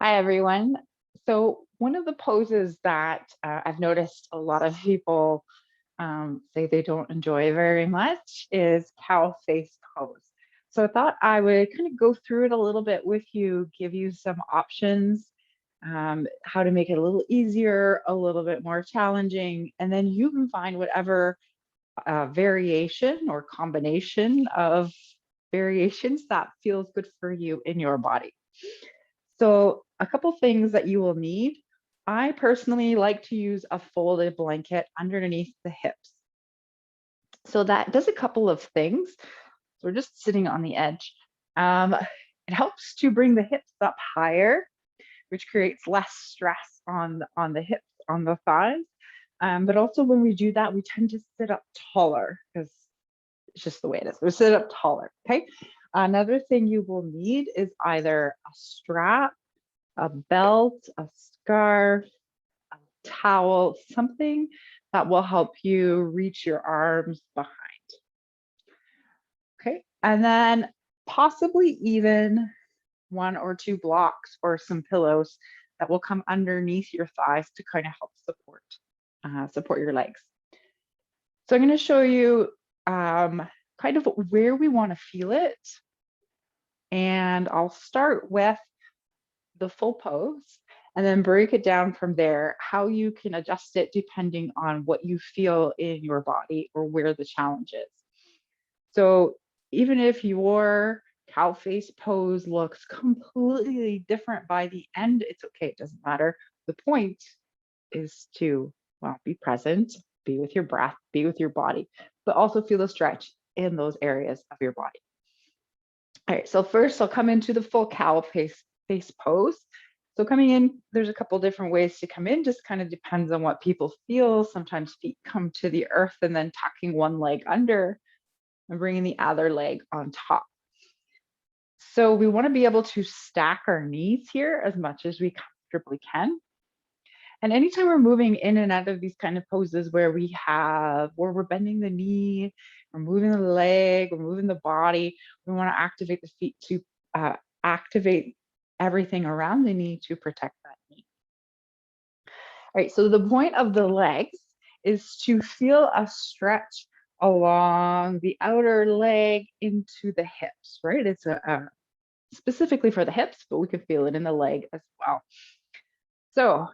Hi, everyone. So one of the poses that I've noticed a lot of people say they don't enjoy very much is cow face pose. So I thought I would kind of go through it a little bit with you, give you some options, how to make it a little easier, a little bit more challenging, and then you can find whatever variation or combination of variations that feels good for you in your body. So a couple things that you will need. I personally like to use a folded blanket underneath the hips. So that does a couple of things. So we're just sitting on the edge. Um, it helps to bring the hips up higher, which creates less stress on the hips, on the thighs. But also when we do that, we tend to sit up taller because it's just the way it is. We sit up taller, okay? Another thing you will need is either a strap, a belt, a scarf, a towel, something that will help you reach your arms behind. Okay. And then possibly even one or two blocks or some pillows that will come underneath your thighs to kind of help support your legs. So I'm going to show you kind of where we want to feel it. And I'll start with the full pose and then break it down from there, how you can adjust it depending on what you feel in your body or where the challenge is. So even if your cow face pose looks completely different by the end, it's okay, it doesn't matter. The point is to, well, be present, be with your breath, be with your body, but also feel the stretch in those areas of your body. All right, so first I'll come into the full cow face pose. So coming in, there's a couple different ways to come in, just kind of depends on what people feel. Sometimes feet come to the earth and then tucking one leg under and bringing the other leg on top. So we want to be able to stack our knees here as much as we comfortably can. And anytime we're moving in and out of these kind of poses where we're bending the knee, we're moving the leg, we're moving the body, we want to activate the feet to activate everything around the knee to protect that knee. All right, so the point of the legs is to feel a stretch along the outer leg into the hips, right? It's specifically for the hips, but we can feel it in the leg as well. So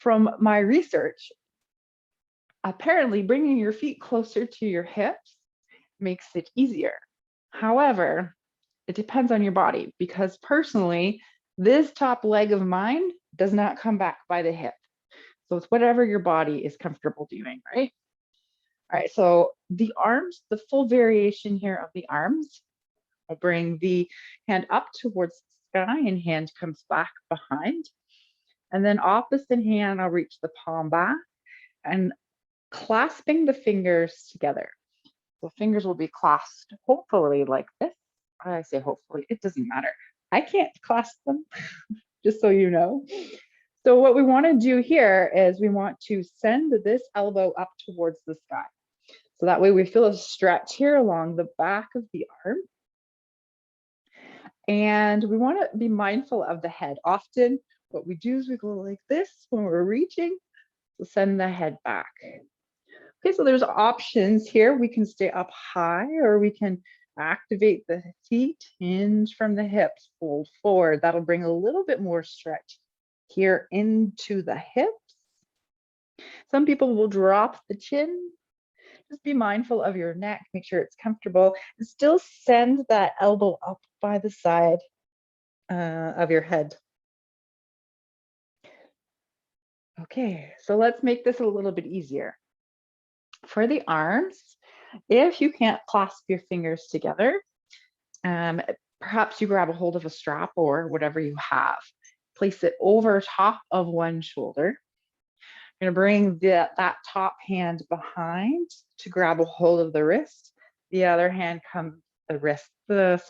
from my research, apparently bringing your feet closer to your hips makes it easier. However, it depends on your body because personally, this top leg of mine does not come back by the hip. So it's whatever your body is comfortable doing, right? All right, so the arms, the full variation here of the arms, I'll bring the hand up towards the sky and hand comes back behind. And then opposite hand, I'll reach the palm back and clasping the fingers together. The fingers will be clasped hopefully like this. I say hopefully, it doesn't matter. I can't clasp them, just so you know. So what we want to do here is we want to send this elbow up towards the sky. So that way we feel a stretch here along the back of the arm. And we want to be mindful of the head. Often what we do is we go like this when we're reaching, so send the head back. Okay, so there's options here. We can stay up high or we can activate the feet, hinge from the hips, fold forward. That'll bring a little bit more stretch here into the hips. Some people will drop the chin. Just be mindful of your neck, make sure it's comfortable, and still send that elbow up by the side of your head. Okay, so let's make this a little bit easier. For the arms, if you can't clasp your fingers together, perhaps you grab a hold of a strap or whatever you have. Place it over top of one shoulder. You're gonna bring that top hand behind to grab a hold of the wrist. The other hand comes, the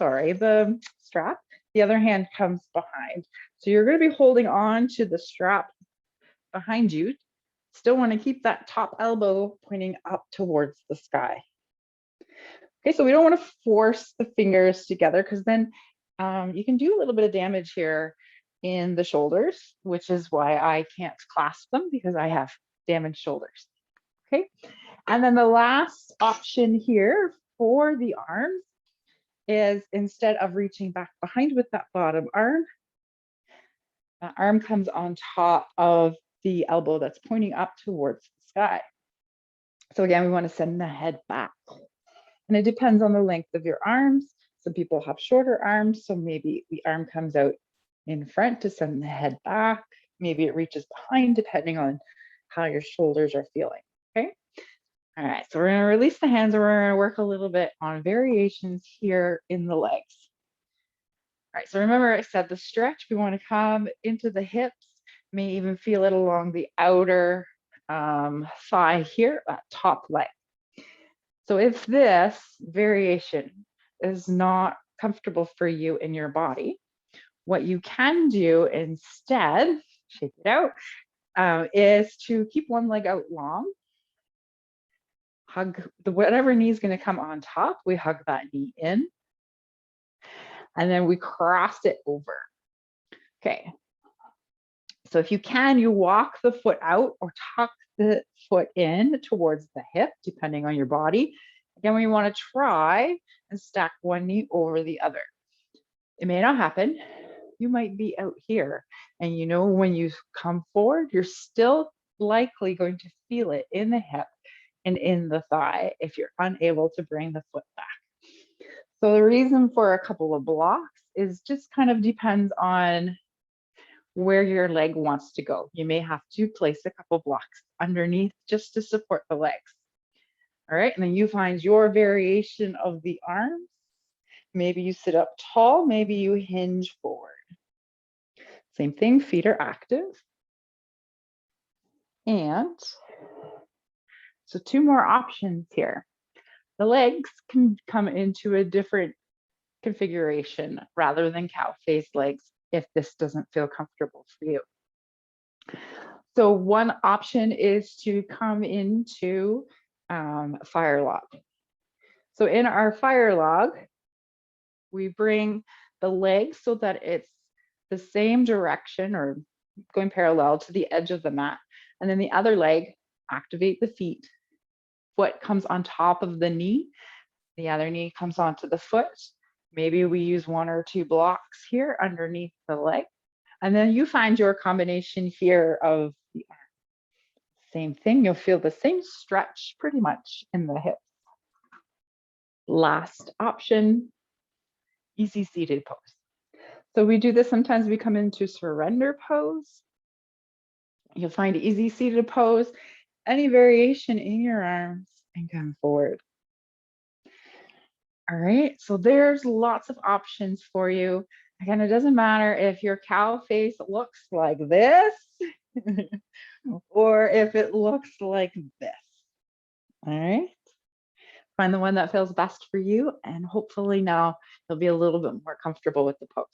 strap. The other hand comes behind. So you're gonna be holding on to the strap behind you. Still wanna keep that top elbow pointing up towards the sky. Okay, so we don't wanna force the fingers together because then you can do a little bit of damage here in the shoulders, which is why I can't clasp them because I have damaged shoulders. Okay. And then the last option here for the arms is instead of reaching back behind with that bottom arm, that arm comes on top of the elbow that's pointing up towards the sky. So again, we want to send the head back. And it depends on the length of your arms. Some people have shorter arms, so maybe the arm comes out in front to send the head back. Maybe it reaches behind, depending on how your shoulders are feeling, okay? All right, so we're gonna release the hands and we're gonna work a little bit on variations here in the legs. All right, so remember I said the stretch, we wanna come into the hips, may even feel it along the outer thigh here, that top leg. So if this variation is not comfortable for you in your body, what you can do instead, shake it out, is to keep one leg out long, hug whatever knee is going to come on top, we hug that knee in, and then we cross it over. Okay. So if you can, you walk the foot out or tuck the foot in towards the hip, depending on your body. Again, we want to try and stack one knee over the other. It may not happen. You might be out here, and you know when you come forward, you're still likely going to feel it in the hip and in the thigh if you're unable to bring the foot back. So the reason for a couple of blocks is just kind of depends on where your leg wants to go. You may have to place a couple blocks underneath just to support the legs. All right, and then you find your variation of the arms. Maybe you sit up tall, maybe you hinge forward. Same thing, feet are active. And so two more options here. The legs can come into a different configuration rather than cow face legs if this doesn't feel comfortable for you. So one option is to come into fire log. So in our fire log, we bring the legs so that it's the same direction or going parallel to the edge of the mat. And then the other leg, activate the feet. Foot comes on top of the knee. The other knee comes onto the foot. Maybe we use one or two blocks here underneath the leg. And then you find your combination here of the arm. Same thing, you'll feel the same stretch pretty much in the hips. Last option, easy seated pose. So we do this, sometimes we come into surrender pose. You'll find easy seated pose, any variation in your arms, and come forward. All right, so there's lots of options for you. Again, it doesn't matter if your cow face looks like this or if it looks like this. All right, find the one that feels best for you, and hopefully now you'll be a little bit more comfortable with the pose.